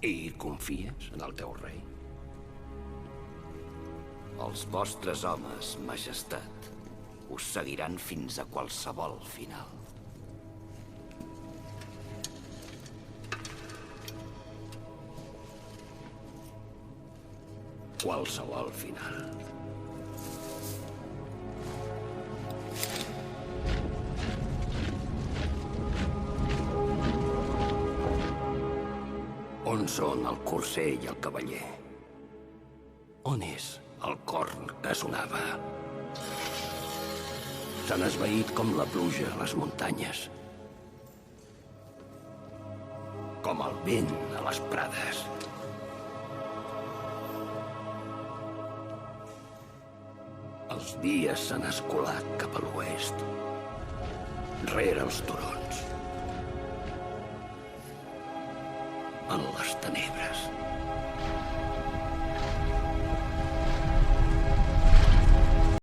I confies en el teu rei? Els vostres homes, majestat, us seguiran fins a qualsevol final. Qualsevol final. On són el corser i el cavaller? On és el corn que sonava? S'han esvaït com la pluja a les muntanyes. Com el vent a les prades. Els dies s'han escolat cap a l'oest, rere els turons. En les tenebres.